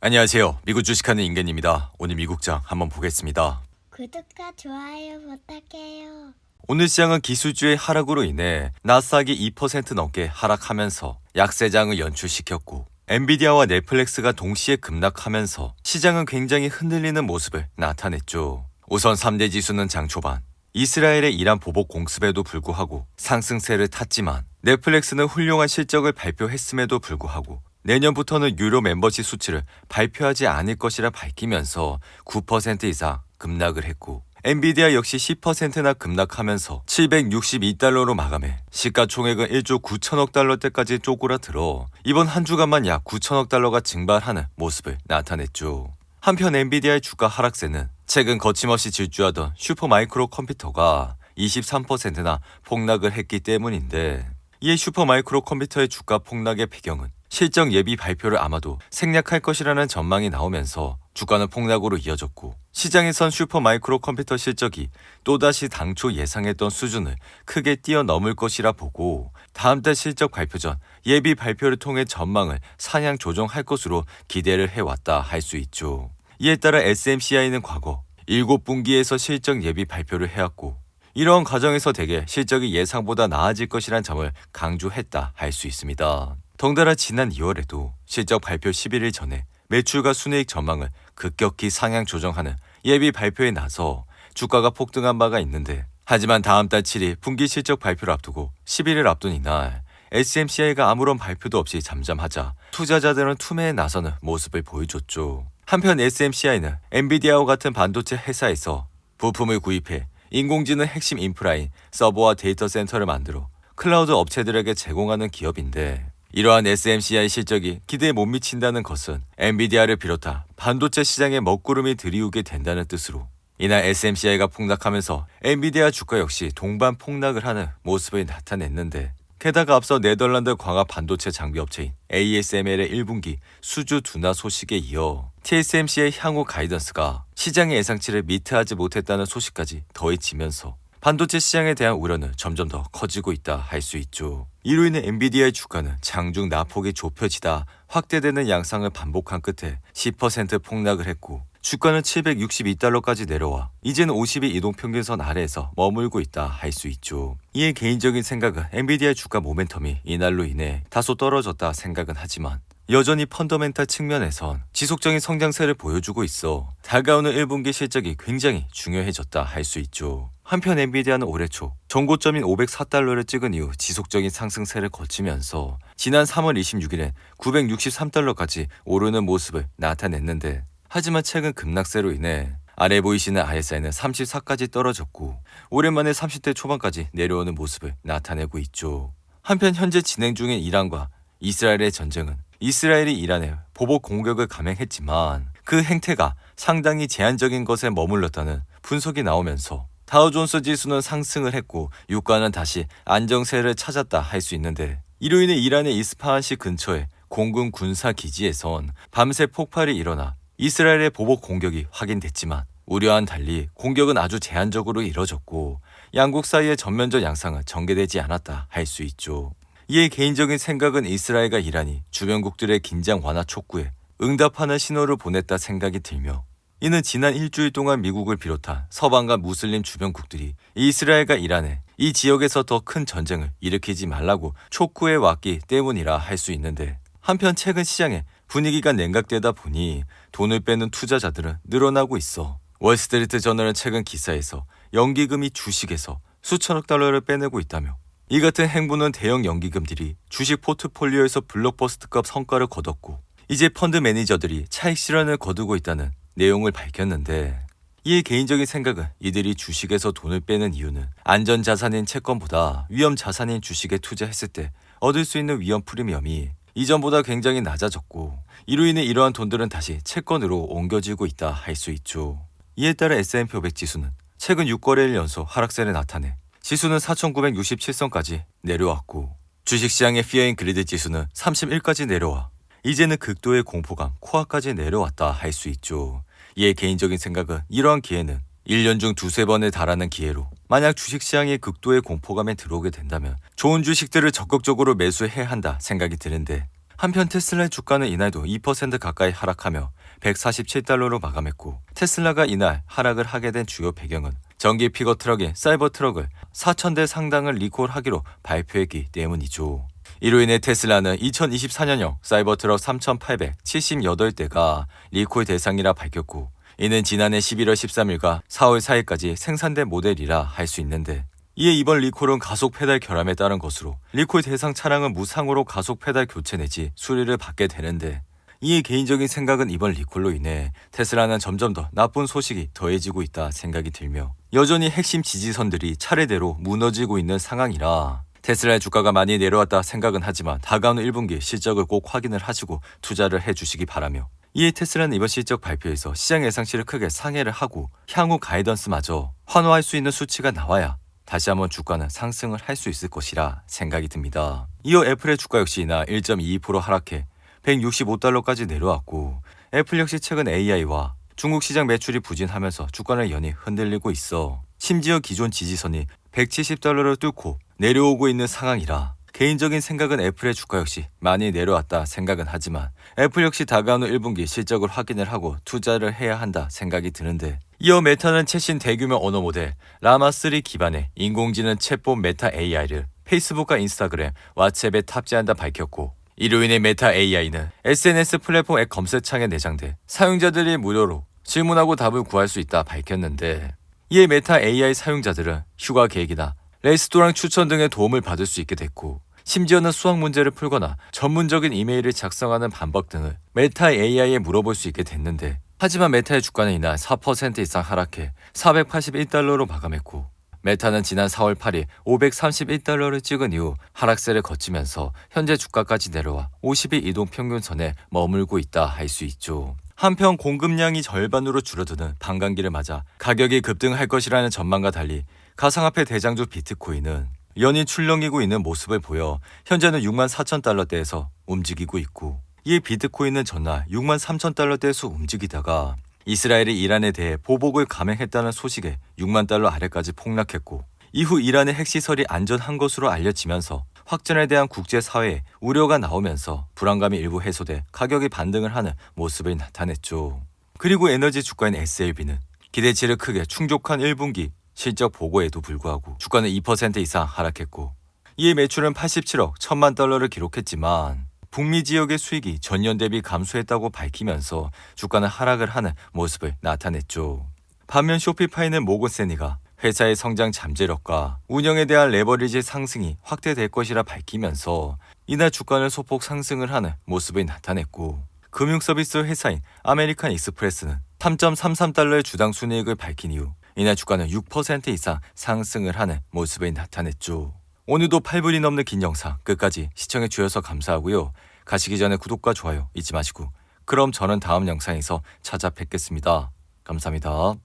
안녕하세요. 미국 주식하는 임겐입니다. 오늘 미국장 한번 보겠습니다. 구독과 좋아요 부탁해요. 오늘 시장은 기술주의 하락으로 인해 나스닥이 2% 넘게 하락하면서 약세장을 연출시켰고 엔비디아와 넷플릭스가 동시에 급락하면서 시장은 굉장히 흔들리는 모습을 나타냈죠. 우선 3대 지수는 장 초반 이스라엘의 이란 보복 공습에도 불구하고 상승세를 탔지만 넷플릭스는 훌륭한 실적을 발표했음에도 불구하고 내년부터는 유료 멤버십 수치를 발표하지 않을 것이라 밝히면서 9% 이상 급락을 했고 엔비디아 역시 10%나 급락하면서 762달러로 마감해 시가총액은 1조 9천억 달러대까지 쪼그라들어 이번 한 주간만 약 9천억 달러가 증발하는 모습을 나타냈죠. 한편 엔비디아의 주가 하락세는 최근 거침없이 질주하던 슈퍼마이크로 컴퓨터가 23%나 폭락을 했기 때문인데 이에 슈퍼마이크로 컴퓨터의 주가 폭락의 배경은 실적 예비 발표를 아마도 생략할 것이라는 전망이 나오면서 주가는 폭락으로 이어졌고 시장에선 슈퍼마이크로 컴퓨터 실적이 또다시 당초 예상했던 수준을 크게 뛰어넘을 것이라 보고 다음 달 실적 발표 전 예비 발표를 통해 전망을 상향 조정할 것으로 기대를 해왔다 할 수 있죠. 이에 따라 SMCI는 과거 7분기에서 실적 예비 발표를 해왔고 이러한 과정에서 대개 실적이 예상보다 나아질 것이란 점을 강조했다 할 수 있습니다. 덩달아 지난 2월에도 실적 발표 11일 전에 매출과 순이익 전망을 급격히 상향 조정하는 예비 발표에 나서 주가가 폭등한 바가 있는데 하지만 다음 달 7일 분기 실적 발표를 앞두고 11일 앞둔 이날 SMCI가 아무런 발표도 없이 잠잠하자 투자자들은 투매에 나서는 모습을 보여줬죠. 한편 SMCI는 엔비디아와 같은 반도체 회사에서 부품을 구입해 인공지능 핵심 인프라인 서버와 데이터 센터를 만들어 클라우드 업체들에게 제공하는 기업인데 이러한 SMCI 실적이 기대에 못 미친다는 것은 엔비디아를 비롯한 반도체 시장에 먹구름이 들이우게 된다는 뜻으로 이날 SMCI가 폭락하면서 엔비디아 주가 역시 동반 폭락을 하는 모습을 나타냈는데 게다가 앞서 네덜란드 광학 반도체 장비 업체인 ASML의 1분기 수주 둔화 소식에 이어 TSMC의 향후 가이던스가 시장의 예상치를 미트하지 못했다는 소식까지 더해지면서 반도체 시장에 대한 우려는 점점 더 커지고 있다 할 수 있죠. 이로 인해 엔비디아의 주가는 장중 낙폭이 좁혀지다 확대되는 양상을 반복한 끝에 10% 폭락을 했고 주가는 762달러까지 내려와 이제는 50일 이동평균선 아래에서 머물고 있다 할 수 있죠. 이에 개인적인 생각은 엔비디아의 주가 모멘텀이 이날로 인해 다소 떨어졌다 생각은 하지만 여전히 펀더멘탈 측면에선 지속적인 성장세를 보여주고 있어 다가오는 1분기 실적이 굉장히 중요해졌다 할 수 있죠. 한편 엔비디아는 올해 초 전고점인 504달러를 찍은 이후 지속적인 상승세를 거치면서 지난 3월 26일엔 963달러까지 오르는 모습을 나타냈는데 하지만 최근 급락세로 인해 아래 보이시는 RSI는 34까지 떨어졌고 오랜만에 30대 초반까지 내려오는 모습을 나타내고 있죠. 한편 현재 진행 중인 이란과 이스라엘의 전쟁은 이스라엘이 이란에 보복 공격을 감행했지만 그 행태가 상당히 제한적인 것에 머물렀다는 분석이 나오면서 다우존스 지수는 상승을 했고 유가는 다시 안정세를 찾았다 할 수 있는데 이로 인해 이란의 이스파한시 근처의 공군 군사 기지에선 밤새 폭발이 일어나 이스라엘의 보복 공격이 확인됐지만 우려와는 달리 공격은 아주 제한적으로 이뤄졌고 양국 사이의 전면적 양상은 전개되지 않았다 할 수 있죠. 이에 개인적인 생각은 이스라엘과 이란이 주변국들의 긴장 완화 촉구에 응답하는 신호를 보냈다 생각이 들며 이는 지난 일주일 동안 미국을 비롯한 서방과 무슬림 주변국들이 이스라엘과 이란에 이 지역에서 더 큰 전쟁을 일으키지 말라고 촉구해 왔기 때문이라 할 수 있는데 한편 최근 시장에 분위기가 냉각되다 보니 돈을 빼는 투자자들은 늘어나고 있어 월스트리트 저널은 최근 기사에서 연기금이 주식에서 수천억 달러를 빼내고 있다며 이 같은 행보는 대형 연기금들이 주식 포트폴리오에서 블록버스터급 성과를 거뒀고 이제 펀드 매니저들이 차익 실현을 거두고 있다는 내용을 밝혔는데 이에 개인적인 생각은 이들이 주식에서 돈을 빼는 이유는 안전자산인 채권보다 위험자산인 주식에 투자했을 때 얻을 수 있는 위험 프리미엄이 이전보다 굉장히 낮아졌고 이로 인해 이러한 돈들은 다시 채권으로 옮겨지고 있다 할 수 있죠. 이에 따라 S&P 500 지수는 최근 6거래일 연속 하락세를 나타내 지수는 4,967선까지 내려왔고 주식시장의 피어인 그리드 지수는 31까지 내려와 이제는 극도의 공포감 코아까지 내려왔다 할 수 있죠. 이에 개인적인 생각은 이러한 기회는 1년 중 두세 번에 달하는 기회로 만약 주식시장이 극도의 공포감에 들어오게 된다면 좋은 주식들을 적극적으로 매수해야 한다 생각이 드는데 한편 테슬라의 주가는 이날도 2% 가까이 하락하며 147달러로 마감했고, 테슬라가 이날 하락을 하게 된 주요 배경은 전기 픽업 트럭인 사이버 트럭을 4,000대 상당을 리콜하기로 발표했기 때문이죠. 이로 인해 테슬라는 2024년형 사이버 트럭 3,878대가 리콜 대상이라 밝혔고, 이는 지난해 11월 13일과 4월 4일까지 생산된 모델이라 할 수 있는데, 이에 이번 리콜은 가속 페달 결함에 따른 것으로 리콜 대상 차량은 무상으로 가속 페달 교체 내지 수리를 받게 되는데, 이에 개인적인 생각은 이번 리콜로 인해 테슬라는 점점 더 나쁜 소식이 더해지고 있다 생각이 들며, 여전히 핵심 지지선들이 차례대로 무너지고 있는 상황이라 테슬라의 주가가 많이 내려왔다 생각은 하지만 다가오는 1분기 실적을 꼭 확인을 하시고 투자를 해주시기 바라며, 이에 테슬라는 이번 실적 발표에서 시장 예상치를 크게 상회를 하고 향후 가이던스마저 환호할 수 있는 수치가 나와야 다시 한번 주가는 상승을 할 수 있을 것이라 생각이 듭니다. 이어 애플의 주가 역시 이날 1.22% 하락해 165달러까지 내려왔고, 애플 역시 최근 AI와 중국 시장 매출이 부진하면서 주가를 연이 흔들리고 있어 심지어 기존 지지선이 170달러를 뚫고 내려오고 있는 상황이라, 개인적인 생각은 애플의 주가 역시 많이 내려왔다 생각은 하지만 애플 역시 다가오는 1분기 실적을 확인을 하고 투자를 해야 한다 생각이 드는데, 이어 메타는 최신 대규모 언어 모델 라마3 기반의 인공지능 챗봇 메타 AI를 페이스북과 인스타그램, 왓츠앱에 탑재한다 밝혔고, 이로 인해 메타 AI는 SNS 플랫폼 앱 검색창에 내장돼 사용자들이 무료로 질문하고 답을 구할 수 있다 밝혔는데, 이에 메타 AI 사용자들은 휴가 계획이나 레스토랑 추천 등의 도움을 받을 수 있게 됐고, 심지어는 수학 문제를 풀거나 전문적인 이메일을 작성하는 방법 등을 메타 AI에 물어볼 수 있게 됐는데, 하지만 메타의 주가는 이날 4% 이상 하락해 481달러로 마감했고, 메타는 지난 4월 8일 531달러를 찍은 이후 하락세를 거치면서 현재 주가까지 내려와 50일 이동 평균선에 머물고 있다 할 수 있죠. 한편 공급량이 절반으로 줄어드는 반감기를 맞아 가격이 급등할 것이라는 전망과 달리 가상화폐 대장주 비트코인은 연일 출렁이고 있는 모습을 보여 현재는 64,000달러대에서 움직이고 있고, 이에 비트코인은 전날 63,000달러대에서 움직이다가 이스라엘이 이란에 대해 보복을 감행했다는 소식에 6만 달러 아래까지 폭락했고, 이후 이란의 핵시설이 안전한 것으로 알려지면서 확전에 대한 국제사회에 우려가 나오면서 불안감이 일부 해소돼 가격이 반등을 하는 모습을 나타냈죠. 그리고 에너지 주가인 SLB는 기대치를 크게 충족한 1분기 실적 보고에도 불구하고 주가는 2% 이상 하락했고, 이에 매출은 87억 1천만 달러를 기록했지만 북미 지역의 수익이 전년 대비 감소했다고 밝히면서 주가는 하락을 하는 모습을 나타냈죠. 반면 쇼피파이는 모건스탠리가 회사의 성장 잠재력과 운영에 대한 레버리지 상승이 확대될 것이라 밝히면서 이날 주가는 소폭 상승을 하는 모습을 나타냈고, 금융서비스 회사인 아메리칸 익스프레스는 3.33달러의 주당 순이익을 밝힌 이후 이날 주가는 6% 이상 상승을 하는 모습을 나타냈죠. 오늘도 8분이 넘는 긴 영상 끝까지 시청해 주셔서 감사하고요. 가시기 전에 구독과 좋아요 잊지 마시고, 그럼 저는 다음 영상에서 찾아뵙겠습니다. 감사합니다.